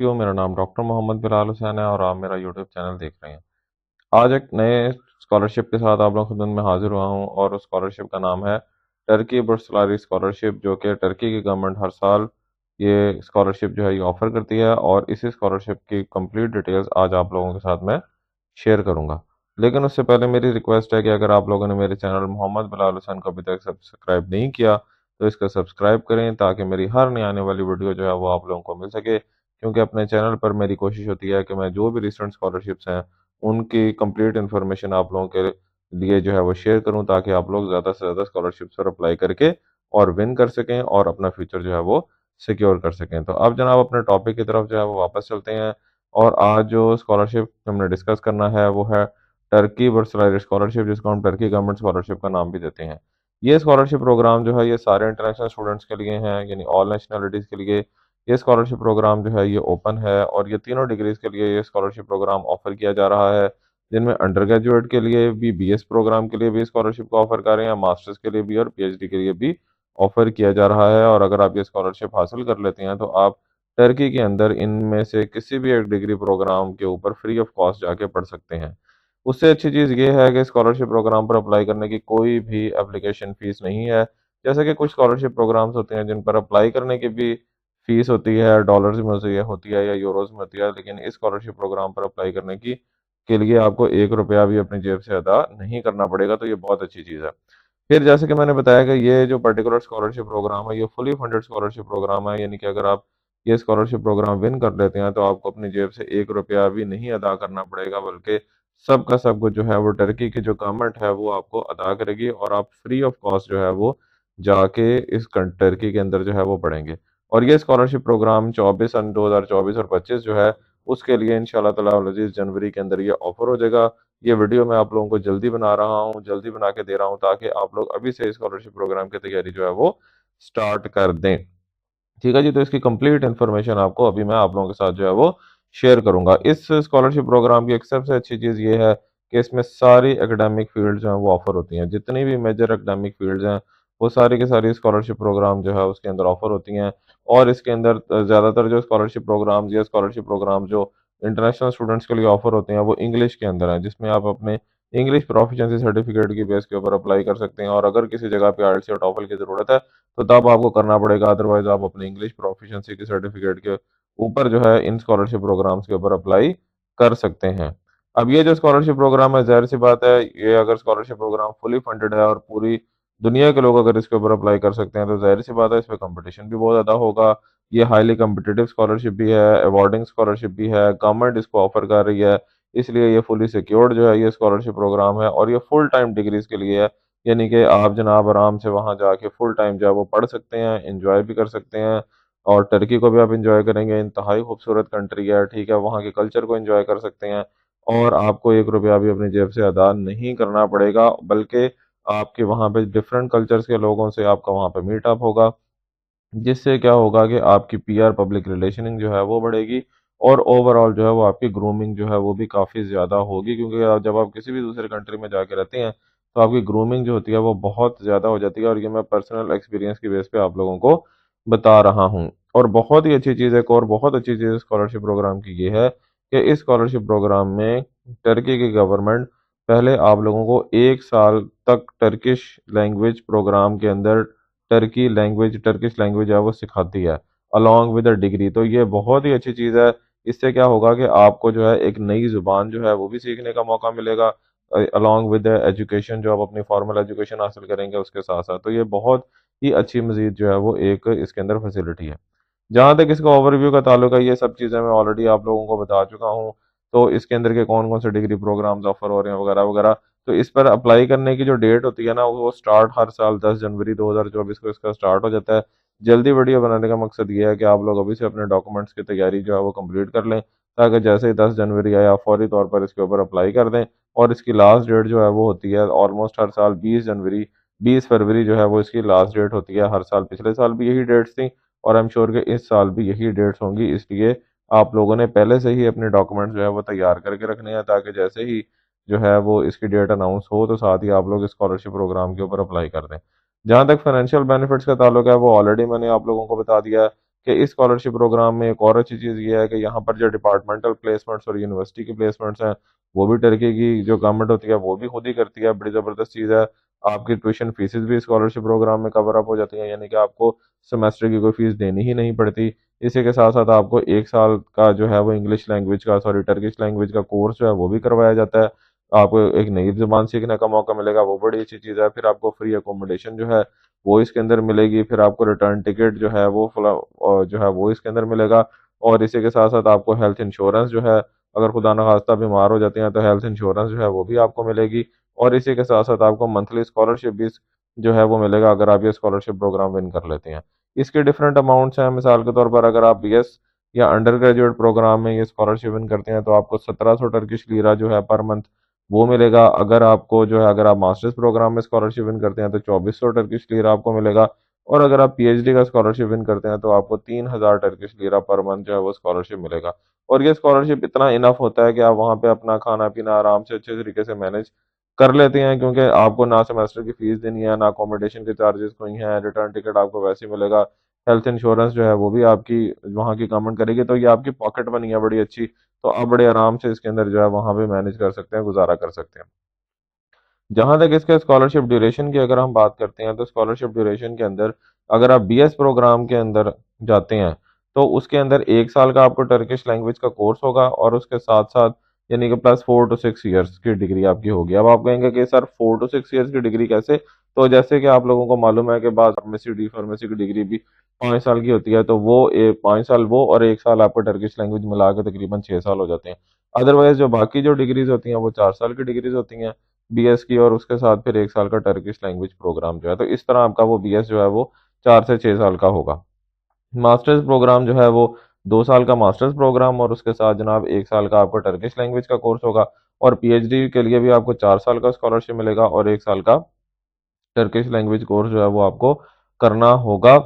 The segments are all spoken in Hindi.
साथियों, मेरा नाम डॉक्टर मोहम्मद बिलाल हुसैन है और आप मेरा यूट्यूब चैनल देख रहे हैं। आज एक नए स्कॉलरशिप के साथ आप लोगों की खिदमत में हाजिर हुआ हूं और उस स्कॉलरशिप का नाम है टर्की बुर्सलारी स्कॉलरशिप, जो कि टर्की की गवर्नमेंट हर साल ये स्कॉलरशिप जो है ये ऑफ़र करती है और इसी स्कॉलरशिप की कंप्लीट डिटेल्स आज आप लोगों के साथ मैं शेयर करूंगा। लेकिन उससे पहले मेरी रिक्वेस्ट है कि अगर आप लोगों ने मेरे चैनल मोहम्मद बिलाल हुसैन को अभी तक सब्सक्राइब नहीं किया तो इसका सब्सक्राइब करें, ताकि मेरी हर नई आने वाली वीडियो जो है वो आप लोगों को मिल सके। क्योंकि अपने चैनल पर मेरी कोशिश होती है कि मैं जो भी रिसेंट स्कॉलरशिप्स हैं उनकी कंप्लीट इन्फॉर्मेशन आप लोगों के लिए जो है वो शेयर करूं, ताकि आप लोग ज़्यादा से ज़्यादा स्कॉलरशिप्स पर अप्लाई करके और विन कर सकें और अपना फ्यूचर जो है वो सिक्योर कर सकें। तो अब जनाब अपने टॉपिक की तरफ जो है वो वापस चलते हैं। और आज जो स्कॉलरशिप हमने डिस्कस करना है वो है टर्की वर्सलाइज स्कॉलरशिप, जिसको हम टर्की गवर्नमेंट स्कॉलरशिप का नाम भी देते हैं। ये स्कॉलरशिप प्रोग्राम जो है ये सारे इंटरनेशनल स्टूडेंट्स के लिए हैं, यानी ऑल नेशनलिटीज़ के लिए। ये स्कॉलरशिप प्रोग्राम जो है ये ओपन है और ये तीनों डिग्रीज़ के लिए ये स्कॉलरशिप प्रोग्राम ऑफर किया जा रहा है, जिनमें अंडर ग्रेजुएट के लिए भी, बीएस प्रोग्राम के लिए भी स्कॉलरशिप को ऑफर कर रहे हैं, मास्टर्स के लिए भी और पीएचडी के लिए भी ऑफर किया जा रहा है। और अगर आप ये स्कॉलरशिप हासिल कर लेते हैं तो आप टर्की के अंदर इनमें से किसी भी एक डिग्री प्रोग्राम के ऊपर फ्री ऑफ कॉस्ट जाके पढ़ सकते हैं। उससे अच्छी चीज़ ये है कि स्कॉलरशिप प्रोग्राम पर अप्लाई करने की कोई भी एप्लीकेशन फ़ीस नहीं है। जैसे कि कुछ स्कॉलरशिप प्रोग्राम्स होते हैं जिन पर अप्लाई करने की भी फ़ीस होती है, डॉलर्स में होती है या यूरोज़ में होती है, लेकिन इस स्कॉलरशिप प्रोग्राम पर अप्लाई करने की के लिए आपको 1 रुपया भी अपनी जेब से अदा नहीं करना पड़ेगा, तो ये बहुत अच्छी चीज़ है। फिर जैसे कि मैंने बताया कि ये जो पर्टिकुलर स्कॉलरशिप प्रोग्राम है ये फुली फंडेड स्कॉलरशिप प्रोग्राम है, यानी कि अगर आप ये स्कॉलरशिप प्रोग्राम विन कर लेते हैं तो आपको अपनी जेब से 1 रुपया भी नहीं अदा करना पड़ेगा, बल्कि सब का सब कुछ जो है वो टर्की की जो गवर्नमेंट है वो आपको अदा करेगी और आप फ्री ऑफ कॉस्ट जो है वो जाके इस टर्की के अंदर जो है वो पढ़ेंगे। और ये स्कॉलरशिप प्रोग्राम 24 सन 2024 और 25 जो है उसके लिए इंशाल्लाह ताला अज़ीज़ जनवरी के अंदर ये ऑफर हो जाएगा। ये वीडियो मैं आप लोगों को जल्दी बना रहा हूँ, जल्दी बना के दे रहा हूँ, ताकि आप लोग अभी से स्कॉलरशिप प्रोग्राम की तैयारी जो है वो स्टार्ट कर दें। ठीक है जी, तो इसकी कंप्लीट इन्फॉर्मेशन आपको अभी मैं आप लोगों के साथ जो है वो शेयर करूंगा। इस स्कॉलरशिप प्रोग्राम की एक सबसे अच्छी चीज़ ये है कि इसमें सारी एकेडमिक फील्ड जो हैं वो ऑफर होती हैं। जितनी भी मेजर एकेडमिक फील्ड्स हैं वो सारी की सारी स्कॉलरशिप प्रोग्राम जो है उसके अंदर ऑफर होती हैं। और इसके अंदर ज़्यादातर जो स्कॉलरशिप प्रोग्राम्स या स्कॉलरशिप प्रोग्राम जो इंटरनेशनल स्टूडेंट्स के लिए ऑफर होते हैं वो इंग्लिश के अंदर हैं, जिसमें आप अपने इंग्लिश प्रोफिशिएंसी सर्टिफिकेट की बेस के ऊपर अप्लाई कर सकते हैं। और अगर किसी जगह पे आईएलटीएस या टॉफल की ज़रूरत है तो तब आपको करना पड़ेगा, अदरवाइज आप अपने इंग्लिश प्रोफिशिएंसी की सर्टिफिकेट के ऊपर जो है इन स्कॉलरशिप प्रोग्राम्स के ऊपर अप्लाई कर सकते हैं। अब ये जो स्कॉलरशिप प्रोग्राम है, ज़ाहिर सी बात है, ये अगर स्कॉलरशिप प्रोग्राम फुली फंडेड है और पूरी दुनिया के लोग अगर इसके ऊपर अप्लाई कर सकते हैं तो ज़ाहिर सी बात है इस पे कंपटीशन भी बहुत ज़्यादा होगा। ये हाईली कम्पिटिटिव स्कॉलरशिप भी है, अवॉर्डिंग स्कॉलरशिप भी है, गवर्नमेंट इसको ऑफर कर रही है, इसलिए ये फुली सिक्योर्ड जो है ये स्कॉलरशिप प्रोग्राम है और ये फुल टाइम डिग्रीज के लिए है। यानी कि आप जनाब आराम से वहाँ जाके फुल टाइम जो है वो पढ़ सकते हैं, एंजॉय भी कर सकते हैं। और टर्की को भी आप एंजॉय करेंगे, इंतहाई खूबसूरत कंट्री है, ठीक है, वहाँ के कल्चर को एंजॉय कर सकते हैं। और आपको 1 रुपया भी अपनी जेब से अदा नहीं करना पड़ेगा, बल्कि आपके वहाँ पे डिफरेंट कल्चर्स के लोगों से आपका वहाँ पे मीटअप होगा, जिससे क्या होगा कि आपकी पीआर पब्लिक रिलेशनिंग जो है वो बढ़ेगी और ओवरऑल जो है वो आपकी ग्रूमिंग जो है वो भी काफ़ी ज़्यादा होगी। क्योंकि जब आप किसी भी दूसरे कंट्री में जाके रहते हैं तो आपकी ग्रूमिंग जो होती है वो बहुत ज़्यादा हो जाती है, और ये मैं पर्सनल एक्सपीरियंस की बेस पे आप लोगों को बता रहा हूँ। और बहुत ही अच्छी चीज़, एक और बहुत अच्छी चीज़ स्कॉलरशिप प्रोग्राम की ये है कि इस स्कॉलरशिप प्रोग्राम में टर्की की गवर्नमेंट पहले आप लोगों को 1 साल तक टर्किश लैंग्वेज प्रोग्राम के अंदर टर्किश लैंग्वेज है वो सिखाती है अलॉन्ग विद अ डिग्री। तो ये बहुत ही अच्छी चीज़ है। इससे क्या होगा कि आपको जो है एक नई ज़ुबान जो है वो भी सीखने का मौका मिलेगा अलॉन्ग विद एजुकेशन, जो आप अपनी फॉर्मल एजुकेशन हासिल करेंगे उसके साथ साथ। तो ये बहुत ही अच्छी मज़ीद जो है वो एक इसके अंदर फैसिलिटी है। जहाँ तक इसका ओवरव्यू का ताल्लुक है, ये सब चीज़ें मैं ऑलरेडी आप लोगों को बता चुका हूँ। तो इसके अंदर के कौन कौन से डिग्री प्रोग्राम्स ऑफर हो रहे हैं वगैरह वगैरह। तो इस पर अप्लाई करने की जो डेट होती है ना वो स्टार्ट हर साल 10 जनवरी 2024 को इसका स्टार्ट हो जाता है। जल्दी वीडियो बनाने का मकसद ये है कि आप लोग अभी से अपने डॉक्यूमेंट्स की तैयारी जो है वो कंप्लीट कर लें, ताकि जैसे ही 10 जनवरी आए आप फौरी तौर पर इसके ऊपर अप्लाई कर दें। और इसकी लास्ट डेट जो है वो होती है ऑलमोस्ट हर साल 20 जनवरी, 20 फरवरी जो है वो इसकी लास्ट डेट होती है हर साल। पिछले साल भी यही डेट्स थी और आई एम श्योर कि इस साल भी यही डेट्स होंगी। इसलिए आप लोगों ने पहले से ही अपने डॉक्यूमेंट्स जो है वो तैयार करके रखने हैं, ताकि जैसे ही जो है वो इसकी डेट अनाउंस हो तो साथ ही आप लोग स्कॉलरशिप प्रोग्राम के ऊपर अप्लाई कर दें। जहाँ तक फाइनेंशियल बेनिफिट्स का ताल्लुक है वो ऑलरेडी मैंने आप लोगों को बता दिया है। कि इस स्कॉलरशिप प्रोग्राम में एक और अच्छी चीज़ ये है कि यहाँ पर जो डिपार्टमेंटल प्लेसमेंट्स और यूनिवर्सिटी की प्लेसमेंट्स हैं वो भी टर्की की जो गवर्नमेंट होती है वो भी खुद ही करती है। बड़ी ज़बरदस्त चीज़ है। आपकी ट्यूशन फीसेस भी स्कॉलरशिप प्रोग्राम में कवर अप हो जाती हैं, यानी कि आपको सेमेस्टर की कोई फीस देनी ही नहीं पड़ती। इसी के साथ साथ आपको 1 साल का जो है वो इंग्लिश लैंग्वेज का टर्किश लैंग्वेज का कोर्स जो है वो भी करवाया जाता है। आपको एक नई ज़ुबान सीखने का मौका मिलेगा, वो बड़ी अच्छी चीज़ है। फिर आपको फ्री अकोमोडेशन जो है वो इसके अंदर मिलेगी। फिर आपको रिटर्न टिकट जो है वो जो है वो इसके अंदर मिलेगा। और इसी के साथ साथ आपको हेल्थ इंश्योरेंस जो है, अगर खुदा न खास्ता बीमार हो जाते हैं तो हेल्थ इंश्योरेंस जो है वो भी आपको मिलेगी। और इसी के साथ साथ आपको मंथली स्कॉलरशिप भी जो है वो मिलेगा अगर आप ये स्कॉलरशिप प्रोग्राम विन कर लेते हैं। इसके डिफरेंट अमाउंट्स हैं। मिसाल के तौर पर अगर आप बीएस या अंडर ग्रेजुएट प्रोग्राम में ये स्कॉलरशिप विन करते हैं तो आपको 1700 टर्किश लीरा जो है पर मंथ वो मिलेगा। अगर आपको जो है अगर आप मास्टर्स प्रोग्राम में स्कॉलरशिप विन करते हैं तो 2400 टर्किश लीरा आपको मिलेगा। और अगर आप पीएचडी का स्कॉलरशिप विन करते हैं तो आपको 3000 टर्किश लीरा पर मंथ जो है वो स्कॉलरशिप मिलेगा। और ये स्कॉलरशिप इतना इनफ होता है कि आप वहाँ पे अपना खाना पीना आराम से अच्छे तरीके से मैनेज कर लेते हैं, क्योंकि आपको ना सेमेस्टर की फीस देनी है, ना अकोमोडेशन के चार्जेस कोई हैं, रिटर्न टिकट आपको वैसे ही मिलेगा। हेल्थ इंश्योरेंस जो है वो भी आपकी वहाँ की गवर्नमेंट करेगी, तो ये आपकी पॉकेट मनी है बड़ी अच्छी। तो आप बड़े आराम से इसके अंदर जो है वहाँ पे मैनेज कर सकते हैं, गुजारा कर सकते हैं। जहाँ तक इसके स्कॉलरशिप ड्यूरेशन की अगर हम बात करते हैं तो स्कॉलरशिप ड्यूरेशन के अंदर अगर आप बीएस प्रोग्राम के अंदर जाते हैं तो उसके अंदर 1 साल का आपको टर्किश लैंग्वेज का कोर्स होगा और उसके साथ साथ यानी कि प्लस 4 to 6 ईयर्स की डिग्री आपकी होगी। अब आप कहेंगे कि सर 4 to 6 ईयर्स की डिग्री कैसे? तो जैसे कि आप लोगों को मालूम है कि बाद फार्मेसी डी फार्मेसी की डिग्री भी 5 साल की होती है, तो वो 5 साल वो और 1 साल आपको टर्किश लैंग्वेज मिला के तकरीबन 6 साल हो जाते हैं। अदरवाइज जो बाकी जो डिग्रीज होती हैं वो 4 साल की डिग्रीज होती हैं बीएस की, और उसके साथ फिर 1 साल का टर्किश लैंग्वेज प्रोग्राम जो है, तो इस तरह आपका वो बीएस जो है वो 4 से 6 साल का होगा। मास्टर्स प्रोग्राम जो है वो 2 साल का मास्टर्स प्रोग्राम और उसके साथ जनाब 1 साल का आपका टर्किश लैंग्वेज का कोर्स होगा। और पीएचडी के लिए भी आपको 4 साल का स्कॉलरशिप मिलेगा और 1 साल का टर्किश लैंग्वेज कोर्स जो है वो आपको करना होगा।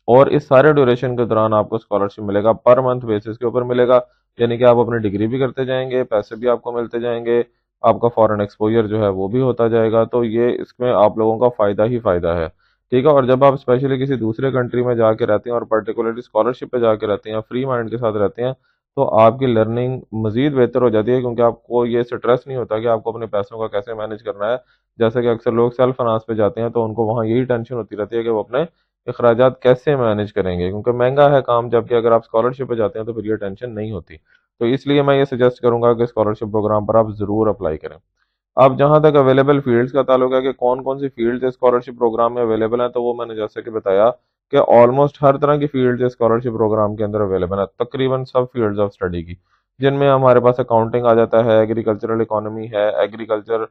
और इस सारे ड्यूरेशन के दौरान आपको स्कॉलरशिप मिलेगा, पर मंथ बेसिस के ऊपर मिलेगा, यानी कि आप अपनी डिग्री भी करते जाएंगे, पैसे भी आपको मिलते जाएंगे, आपका फॉरेन एक्सपोजर जो है वो भी होता जाएगा। तो ये इसमें आप लोगों का फ़ायदा ही फ़ायदा है। ठीक है। और जब आप स्पेशली किसी दूसरे कंट्री में जाके रहते हैं और पर्टिकुलरली स्कॉलरशिप पे जाके रहते हैं, फ्री माइंड के साथ रहते हैं, तो आपकी लर्निंग मज़ीद बेहतर हो जाती है, क्योंकि आपको ये स्ट्रेस नहीं होता कि आपको अपने पैसों का कैसे मैनेज करना है। जैसे कि अक्सर लोग सेल्फ फाइनेंस पे जाते हैं तो उनको वहाँ यही टेंशन होती रहती है कि वो अपने अखराजात कैसे मैनेज करेंगे, क्योंकि महंगा है काम। जबकि अगर आप स्कॉलरशिप पे जाते हैं तो फिर ये टेंशन नहीं होती। तो इसलिए मैं ये सजेस्ट करूंगा कि स्कॉलरशिप प्रोग्राम पर आप ज़रूर अप्लाई करें। अब जहाँ तक अवेलेबल फील्ड्स का ताल्लुक है कि कौन कौन सी फील्ड्स स्कॉलरशिप प्रोग्राम में अवेलेबल हैं, तो वो मैंने जैसे कि बताया कि ऑलमोस्ट हर तरह की फील्ड स्कॉलरशिप प्रोग्राम के अंदर अवेलेबल है, तकरीबन सब फील्ड्स ऑफ स्टडी की, जिनमें हमारे पास अकाउंटिंग आ जाता है, एग्रीकल्चरल इकोनॉमी है, एग्रीकल्चर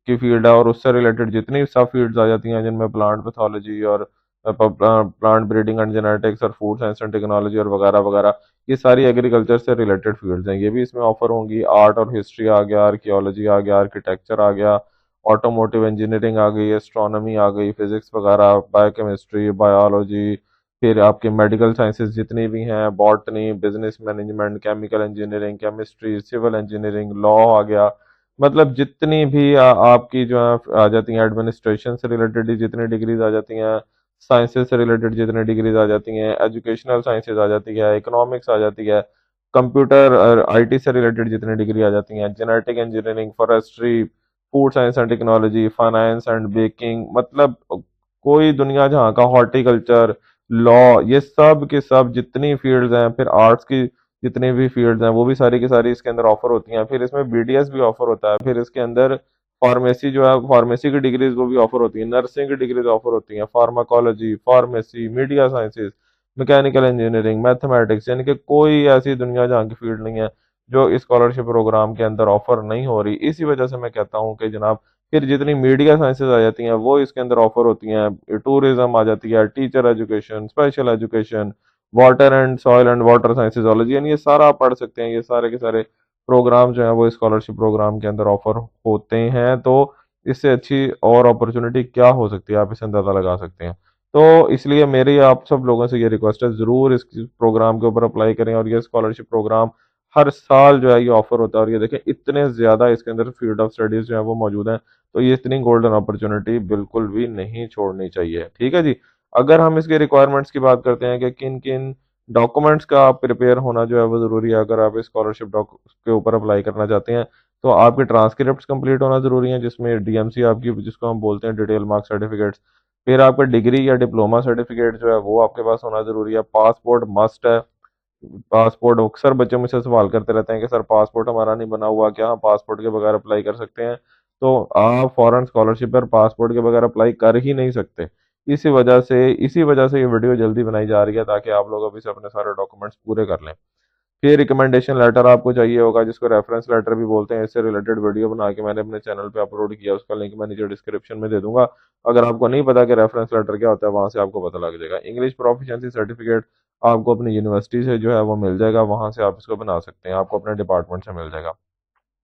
की फील्ड है, और उससे रिलेटेड जितनी सब फील्ड्स आ जाती हैं जिनमें प्लांट पैथोलॉजी और प्लांट ब्रीडिंग एंड जेनेटिक्स और फूड साइंस एंड टेक्नोलॉजी और वगैरह वगैरह, ये सारी एग्रीकल्चर से रिलेटेड फील्ड्स हैं, ये भी इसमें ऑफर होंगी। आर्ट और हिस्ट्री आ गया, आर्कियोलॉजी आ गया, आर्किटेक्चर आ गया, ऑटोमोटिव इंजीनियरिंग आ गई, एस्ट्रोनॉमी आ गई, फिजिक्स वगैरह, बायोकेमिस्ट्री, बायोलॉजी, फिर आपके मेडिकल साइंसेज जितनी भी हैं, botany, business management, chemical engineering, chemistry, civil engineering, law आ गया। मतलब जितनी भी आपकी जो है आ जाती हैं, एडमिनिस्ट्रेशन से रिलेटेड जितनी डिग्रीज आ जाती हैं, साइंसेज से रिलेटेड जितनी डिग्रीज आ जाती हैं, एजुकेशनल साइंसेज आ जाती है, इकोनॉमिक्स आ जाती है, कंप्यूटर और आईटी से रिलेटेड जितनी डिग्री आ जाती हैं, genetic engineering, forestry, food science and technology, finance and baking, मतलब कोई दुनिया जहाँ का, हॉर्टिकल्चर, लॉ, ये सब के सब जितनी फील्ड्स हैं, फिर आर्ट्स की जितनी भी फील्ड्स हैं वो भी सारी की सारी इसके अंदर ऑफर होती हैं। फिर इसमें बीडीएस भी ऑफर होता है। फिर इसके अंदर फार्मेसी जो है, फार्मेसी की डिग्रीज वो भी ऑफर होती है, नर्सिंग की डिग्रीज ऑफर होती हैं, pharmacology, pharmacy, media sciences, mechanical engineering, mathematics, यानी कि कोई ऐसी दुनिया जहाँ की फील्ड नहीं है जो इस स्कॉलरशिप प्रोग्राम के अंदर ऑफर नहीं हो रही। इसी वजह से मैं कहता हूँ कि जनाब फिर जितनी मीडिया साइंसेज आ जाती हैं वो इसके अंदर ऑफर होती हैं, टूरिज्म आ जाती है, teacher education, special education, water and soil and water sciences, यानी ये सारा आप पढ़ सकते हैं। ये सारे के सारे प्रोग्राम जो है वो स्कॉलरशिप प्रोग्राम के अंदर ऑफर होते हैं। तो इससे अच्छी और अपॉर्चुनिटी क्या हो सकती है, आप इसे अंदाज़ा लगा सकते हैं। तो इसलिए मेरी आप सब लोगों से ये रिक्वेस्ट है, ज़रूर इस प्रोग्राम के ऊपर अप्लाई करें। और ये स्कॉलरशिप प्रोग्राम हर साल जो है ये ऑफर होता है, और ये देखें इतने ज़्यादा इसके अंदर फील्ड ऑफ स्टडीज़ जो है वो मौजूद हैं। तो ये इतनी गोल्डन अपॉर्चुनिटी बिल्कुल भी नहीं छोड़नी चाहिए। ठीक है जी। अगर हम इसके रिक्वायरमेंट्स की बात करते हैं कि किन किन डॉक्यूमेंट्स का प्रिपेयर होना जो है वो ज़रूरी है, अगर आप स्कॉलरशिप के ऊपर अप्लाई करना चाहते हैं, तो आपके ट्रांसक्रिप्ट कंप्लीट होना ज़रूरी है, जिसमें डीएमसी आपकी, जिसको हम बोलते हैं डिटेल मार्क सर्टिफिकेट्स। फिर आपका डिग्री या डिप्लोमा सर्टिफिकेट जो है वो आपके पास होना ज़रूरी है। पासपोर्ट मस्ट है। पासपोर्ट अक्सर बच्चे मुझसे सवाल करते रहते हैं कि सर पासपोर्ट हमारा नहीं बना हुआ, क्या हम पासपोर्ट के बगैर अप्लाई कर सकते हैं? तो आप फॉरेन स्कॉलरशिप पर पासपोर्ट के बगैर अप्लाई कर ही नहीं सकते। इसी वजह से ये वीडियो जल्दी बनाई जा रही है, ताकि आप लोग अभी से अपने सारे डॉक्यूमेंट्स पूरे कर लें। फिर रिकमेंडेशन लेटर आपको चाहिए होगा, जिसको रेफरेंस लेटर भी बोलते हैं। इससे रिलेटेड वीडियो बना के मैंने अपने चैनल पे अपलोड किया, उसका लिंक मैं नीचे डिस्क्रिप्शन में दे दूंगा। अगर आपको नहीं पता कि रेफरेंस लेटर क्या होता है, वहां से आपको पता लग जाएगा। इंग्लिश प्रोफिशिएंसी सर्टिफिकेट आपको अपनी यूनिवर्सिटी से जो है वो मिल जाएगा, वहां से आप इसको बना सकते हैं, आपको अपने डिपार्टमेंट से मिल जाएगा,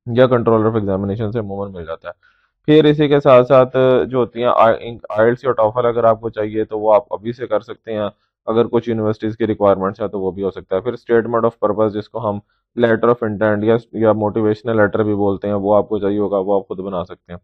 या कंट्रोलर ऑफ एग्जामिनेशन से अमूमन मिल जाता है। फिर इसी के साथ साथ जो होती हैं आइल्स या टॉफल, अगर आपको चाहिए तो वो आप अभी से कर सकते हैं। अगर कुछ यूनिवर्सिटीज़ की रिक्वायरमेंट्स है तो वो भी हो सकता है। फिर स्टेटमेंट ऑफ पर्पस, जिसको हम लेटर ऑफ इंटेंट या मोटिवेशनल लेटर भी बोलते हैं, वो आपको चाहिए होगा, वो आप खुद बना सकते हैं।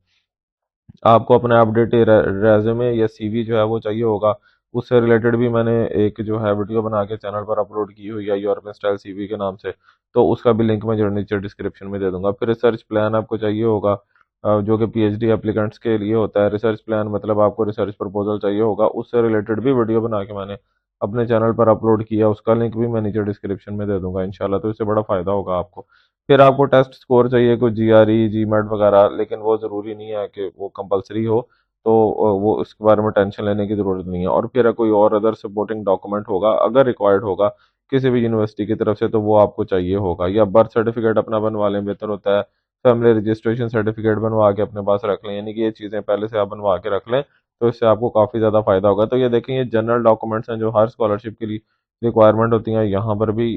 आपको अपना अपडेटेड रेज्यूमे या सीवी जो है वो चाहिए होगा। उससे रिलेटेड भी मैंने एक जो है वीडियो बना के चैनल पर अपलोड की हुई है, यूरोपियन स्टाइल सीवी के नाम से। तो उसका भी लिंक मैं जो नीचे डिस्क्रिप्शन में दे दूंगा। फिर रिसर्च प्लान आपको चाहिए होगा, जो कि पीएचडी एप्लीकेंट्स के लिए होता है। रिसर्च प्लान मतलब आपको रिसर्च प्रपोजल चाहिए होगा, उससे रिलेटेड भी वीडियो बना के मैंने अपने चैनल पर अपलोड किया, उसका लिंक भी मैं नीचे डिस्क्रिप्शन में दे दूंगा इंशाल्लाह। तो इससे बड़ा फ़ायदा होगा आपको। फिर आपको टेस्ट स्कोर चाहिए, कुछ जीआरई जीमेट वगैरह, लेकिन वो ज़रूरी नहीं है कि वो कंपलसरी हो, तो वो उसके बारे में टेंशन लेने की ज़रूरत नहीं है। और फिर कोई और अदर सपोर्टिंग डॉक्यूमेंट होगा, अगर रिक्वायर्ड होगा किसी भी यूनिवर्सिटी की तरफ से, तो वो आपको चाहिए होगा। या बर्थ सर्टिफिकेट अपना बनवा लें, बेहतर होता है। फैमिली रजिस्ट्रेशन सर्टिफिकेट बनवा के अपने पास रख लें, यानी कि ये चीज़ें पहले से आप बनवा के रख लें, तो इससे आपको काफ़ी ज़्यादा फ़ायदा होगा। तो ये देखें, ये जनरल डॉक्यूमेंट्स हैं जो हर स्कॉलरशिप के लिए रिक्वायरमेंट होती हैं। यहाँ पर भी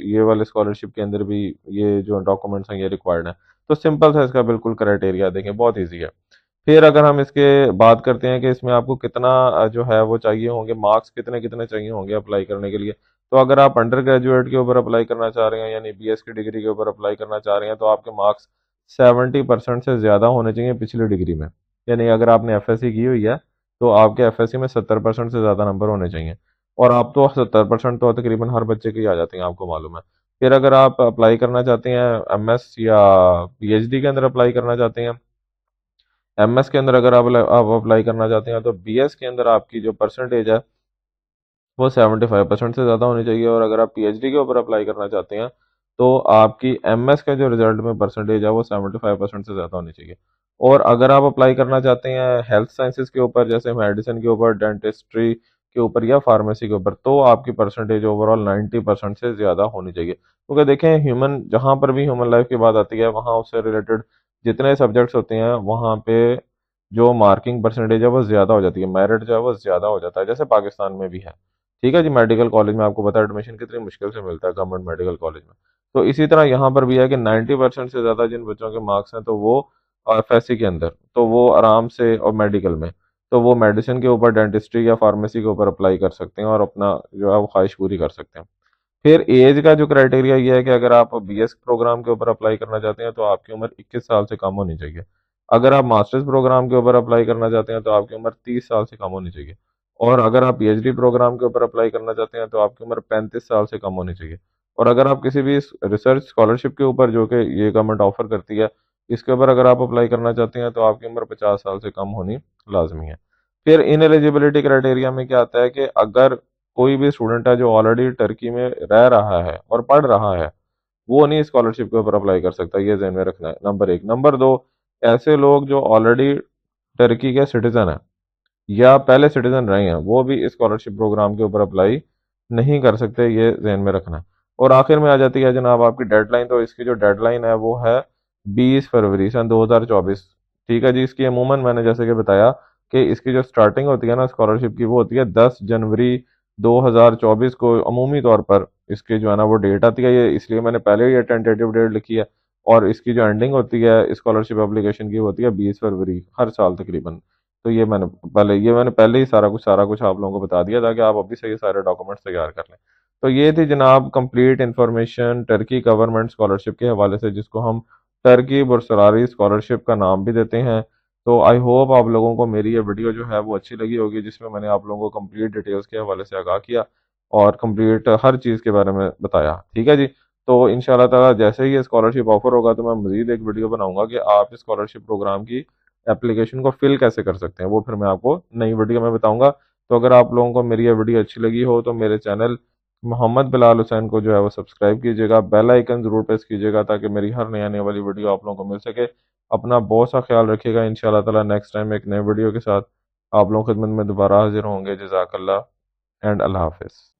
ये वाले स्कॉलरशिप के अंदर भी ये जो डॉक्यूमेंट्स हैं ये रिक्वायर्ड हैं। तो सिंपल सा इसका बिल्कुल क्राइटेरिया देखें, बहुत ईजी है। फिर अगर हम इसके बात करते हैं कि इसमें आपको कितना जो है वो चाहिए होंगे, मार्क्स कितने कितने चाहिए होंगे अप्लाई करने के लिए। तो अगर आप अंडर ग्रेजुएट के ऊपर अप्लाई करना चाह रहे हैं, यानी बीएस की डिग्री के ऊपर अप्लाई करना चाह रहे हैं, तो आपके मार्क्स 70% से ज़्यादा होने चाहिए पिछली डिग्री में। यानी अगर आपने एफएससी की हुई है, तो आपके एफएससी में 70% से ज़्यादा नंबर होने चाहिए। और आप तो 70% तो तकरीबन हर बच्चे के ही आ जाते हैं, आपको मालूम है। फिर अगर आप अप्लाई करना चाहते हैं एमएस या पीएचडी के अंदर अप्लाई करना चाहते हैं, एमएस के अंदर अगर आप अप्लाई करना चाहते हैं, तो बीएस के अंदर आपकी जो परसेंटेज है वो 75% से ज़्यादा होनी चाहिए। और अगर आप पीएचडी के ऊपर अप्लाई करना चाहते हैं, तो आपकी एमएस का जो रिजल्ट में परसेंटेज है वो 75% से ज़्यादा होनी चाहिए। और अगर आप अप्लाई करना चाहते हैं हेल्थ साइंसेज के ऊपर, जैसे मेडिसिन के ऊपर, डेंटिस्ट्री के ऊपर या फार्मेसी के ऊपर, तो आपकी परसेंटेज ओवरऑल 90% से ज़्यादा होनी चाहिए। क्योंकि देखें, ह्यूमन जहाँ पर भी ह्यूमन लाइफ की बात आती है, वहाँ उससे रिलेटेड जितने सब्जेक्ट्स होते हैं, वहाँ पे जो मार्किंग परसेंटेज है वो ज़्यादा हो जाती है, मेरिट जो है वो ज़्यादा हो जाता है, जैसे पाकिस्तान में भी है। ठीक है जी, मेडिकल कॉलेज में आपको पता है एडमिशन कितनी मुश्किल से मिलता है गवर्नमेंट मेडिकल कॉलेज में। तो इसी तरह यहाँ पर भी है कि 90% से ज़्यादा जिन बच्चों के मार्क्स हैं, तो वो एफएससी के अंदर, तो वो आराम से, और मेडिकल में, तो वो मेडिसिन के ऊपर, डेंटिस्ट्री या फार्मेसी के ऊपर अप्लाई कर सकते हैं और अपना जो है वो ख्वाहिश पूरी कर सकते हैं। फिर एज का जो क्राइटेरिया ये है कि अगर आप बीएस प्रोग्राम के ऊपर अप्लाई करना चाहते हैं, तो आपकी उम्र 21 साल से कम होनी चाहिए। अगर आप मास्टर्स प्रोग्राम के ऊपर अप्लाई करना चाहते हैं, तो आपकी उम्र 30 साल से कम होनी चाहिए। और अगर आप पीएचडी प्रोग्राम के ऊपर अप्लाई करना चाहते हैं, तो आपकी उम्र 35 साल से कम होनी चाहिए। और अगर आप किसी भी रिसर्च स्कॉलरशिप के ऊपर, जो कि ये गवर्नमेंट ऑफर करती है, इसके ऊपर अगर आप अप्लाई करना चाहते हैं, तो आपकी उम्र 50 साल से कम होनी लाजमी है। फिर इन एलिजिबिलिटी क्राइटेरिया में क्या आता है कि अगर कोई भी स्टूडेंट है जो ऑलरेडी टर्की में रह रहा है और पढ़ रहा है, वो नहीं स्कॉलरशिप के ऊपर अप्लाई कर सकता, ये ध्यान में रखना है, नंबर एक। नंबर दो, ऐसे लोग जो ऑलरेडी टर्की के सिटीजन हैं या पहले सिटीजन रहे हैं, वो भी स्कॉलरशिप प्रोग्राम के ऊपर अप्लाई नहीं कर सकते, ये ध्यान में रखना है। और आखिर में आ जाती है जनाब आपकी डेडलाइन। तो इसकी जो डेडलाइन है वो है 20 फरवरी सन 2024। ठीक है जी। इसकी अमूमन मैंने जैसे कि बताया कि इसकी जो स्टार्टिंग होती है ना स्कॉलरशिप की, वो होती है 10 जनवरी 2024 को अमूमी तौर पर इसकी जो है ना वो डेट आती है। ये इसलिए मैंने पहले ही टेंटेटिव डेट लिखी है। और इसकी जो एंडिंग होती है स्कॉलरशिप एप्लीकेशन की, होती है 20 फरवरी हर साल तकरीबन। तो ये मैंने पहले ही सारा कुछ आप लोगों को बता दिया, ताकि आप अभी से ये सारे डॉक्यूमेंट्स तैयार कर लें। तो ये थी जनाब complete information Turkey government scholarship के हवाले से, जिसको हम टर्की बुर्सरारी स्कॉलरशिप का नाम भी देते हैं। तो आई होप आप लोगों को मेरी ये वीडियो जो है वो अच्छी लगी होगी, जिसमें मैंने आप लोगों को कंप्लीट डिटेल्स के हवाले से आगाह किया और कंप्लीट हर चीज़ के बारे में बताया। ठीक है जी। तो इंशाल्लाह ताला जैसे ही ये स्कॉलरशिप ऑफर होगा तो मैं मजीद एक वीडियो बनाऊंगा कि आप इस स्कॉलरशिप प्रोग्राम की एप्लीकेशन को फिल कैसे कर सकते हैं, वो फिर मैं आपको नई वीडियो में बताऊंगा। तो अगर आप लोगों को मेरी ये वीडियो अच्छी लगी हो तो मेरे चैनल मोहम्मद बिलाल हुसैन को जो है वो सब्सक्राइब कीजिएगा, बेल आइकन जरूर प्रेस कीजिएगा ताकि मेरी हर नई आने वाली वीडियो आप लोगों को मिल सके। अपना बहुत सा ख्याल रखिएगा। इंशाल्लाह ताला नेक्स्ट टाइम एक नए वीडियो के साथ आप लोगों की खिदमत में दोबारा हाजिर होंगे। जज़ाकल्लाह एंड अल्लाह हाफिज़।